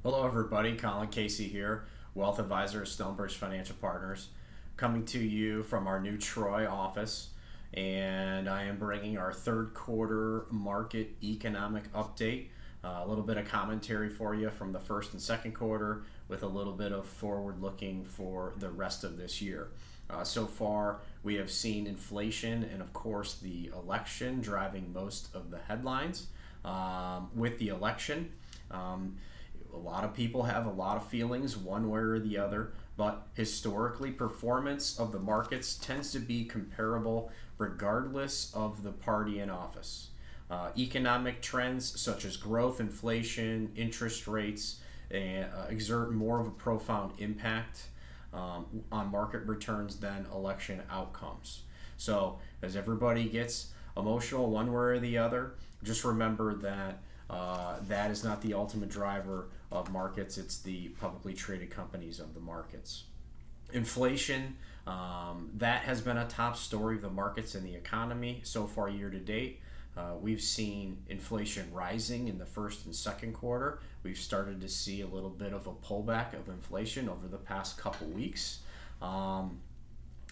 Hello, everybody. Colin Casey here, Wealth Advisor at Stonebridge Financial Partners, coming to you from our new Troy office. And I am bringing our third quarter market economic update, a little bit of commentary for you from the first and second quarter, with a little bit of forward looking for the rest of this year. So far, we have seen inflation and, of course, the election driving most of the headlines. With the election, a lot of people have a lot of feelings one way or the other, but historically, performance of the markets tends to be comparable regardless of the party in office. Economic trends such as growth, inflation, interest rates exert more of a profound impact on market returns than election outcomes. So, as everybody gets emotional one way or the other, just remember that that is not the ultimate driver of markets. It's the publicly traded companies of the markets. Inflation, that has been a top story of the markets and the economy so far year to date. We've seen inflation rising in the first and second quarter. We've started to see a little bit of a pullback of inflation over the past couple weeks.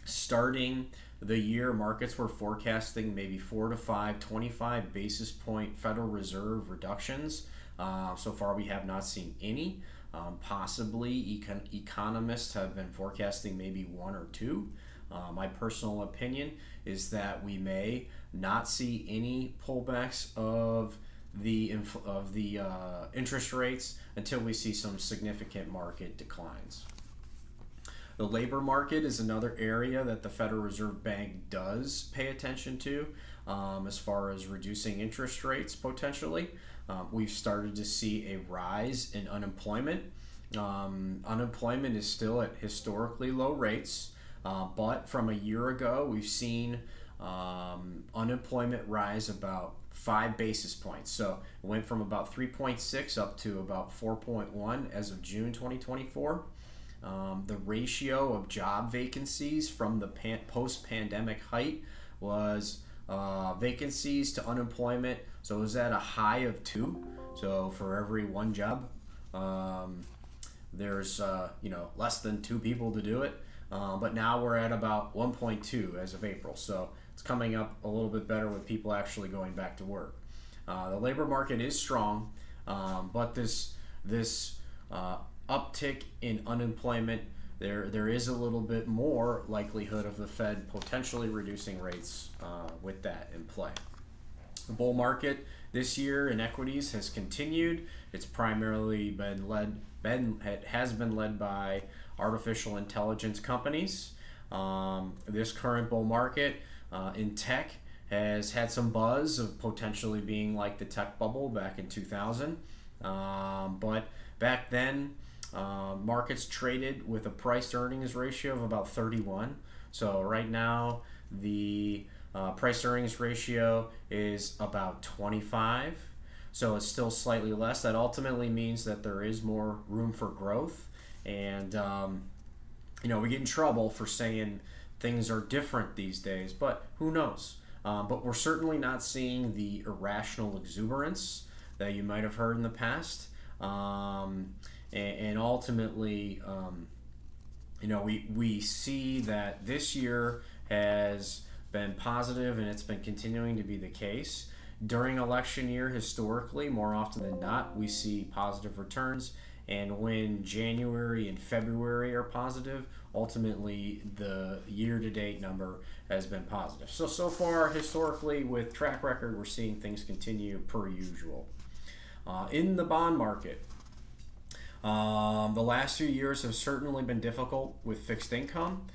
Starting the year, markets were forecasting maybe 4 to 5 25 basis point Federal Reserve reductions. So far, we have not seen any. Possibly, economists have been forecasting maybe one or two. My personal opinion is that we may not see any pullbacks of the interest rates until we see some significant market declines. The labor market is another area that the Federal Reserve Bank does pay attention to as far as reducing interest rates potentially. We've started to see a rise in unemployment. Unemployment is still at historically low rates, but from a year ago, we've seen unemployment rise about 5 basis points. So it went from about 3.6 up to about 4.1 as of June 2024. The ratio of job vacancies from the post-pandemic height was vacancies to unemployment. So it was at a high of 2. So for every one job, there's less than 2 people to do it. But now we're at about 1.2 as of April. So it's coming up a little bit better with people actually going back to work. The labor market is strong, but this uptick in unemployment, there is a little bit more likelihood of the Fed potentially reducing rates with that in play. The bull market this year in equities has continued. It's primarily been led by artificial intelligence companies. This current bull market in tech has had some buzz of potentially being like the tech bubble back in 2000. But back then, markets traded with a price to earnings ratio of about 31. So right now, the price to earnings ratio is about 25. So it's still slightly less. That ultimately means that there is more room for growth. And, we get in trouble for saying things are different these days, but who knows? But we're certainly not seeing the irrational exuberance that you might have heard in the past. And ultimately, we see that this year has been positive and it's been continuing to be the case. During election year, historically, more often than not, we see positive returns. And when January and February are positive, ultimately the year-to-date number has been positive. So far, historically, with track record, we're seeing things continue per usual. In the bond market, the last few years have certainly been difficult with fixed income.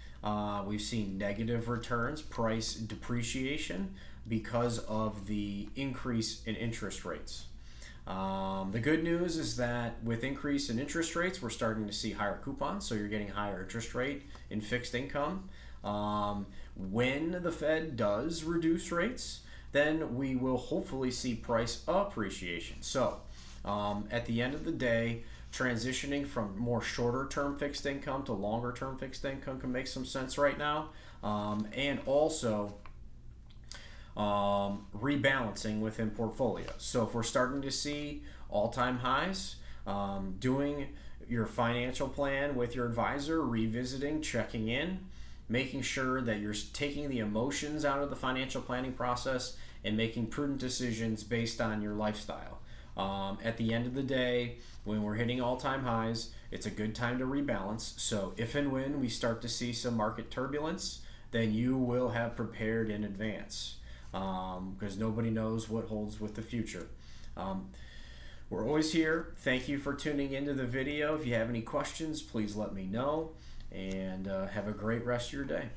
We've seen negative returns, price depreciation because of the increase in interest rates. The good news is that with increase in interest rates, we're starting to see higher coupons, so you're getting higher interest rate in fixed income. When the Fed does reduce rates, then we will hopefully see price appreciation. So at the end of the day, transitioning from more shorter term fixed income to longer term fixed income can make some sense right now. And also rebalancing within portfolios. So if we're starting to see all-time highs, Doing your financial plan with your advisor, revisiting, checking in, making sure that you're taking the emotions out of the financial planning process and making prudent decisions based on your lifestyle. At the end of the day, when we're hitting all-time highs, it's a good time to rebalance. So if and when we start to see some market turbulence, then you will have prepared in advance, because nobody knows what holds with the future. We're always here. Thank you for tuning into the video. If you have any questions, please let me know, and have a great rest of your day.